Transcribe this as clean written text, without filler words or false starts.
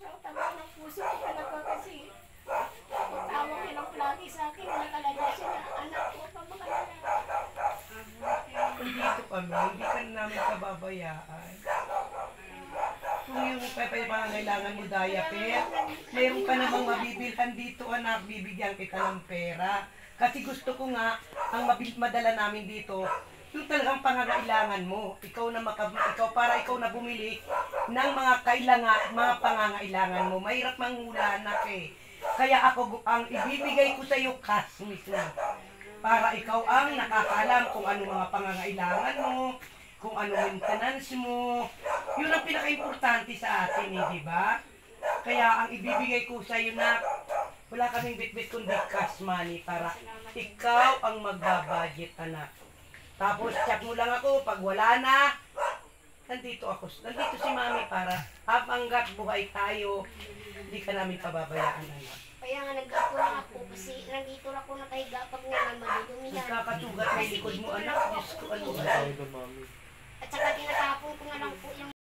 Ang tama ng puso ko talaga kasi tawag yun ang lagi sa akin. Nakalala siya na anak ko pa makalala. Dito kami, hindi ka namin kababayaan. Kung yung pangangailangan mo diaper, meron ka namang mabibilhan dito anak, bibigyan kita ng pera. Kasi gusto ko nga, ang madala namin dito, yung talagang pangangailangan mo. Ikaw para ikaw na bumili ng mga pangangailangan mo. Mahirap manghula anak eh. Kaya ako, ang ibibigay ko sa iyo cash mismo. Para ikaw ang nakakaalam kung ano mga pangangailangan mo, kung ano maintenance mo. Yun ang pinaka-importante sa atin eh, di ba? Kaya ang ibibigay ko sa iyo na wala kaming bit-bit kundi cash money para ikaw ang magbabudget anak. Tapos chat mo lang ako pag wala na. Nandito si mami para hanggat buhay tayo, hindi ka namin pababayaan anak. Kaya nga nag-ako na ako kasi nandito na ako nakahiga pag naman madudumihan. Nagkakatugat sa likod mo anak. Diyos ko ano ba? At saka tinatapon ko na lang po yung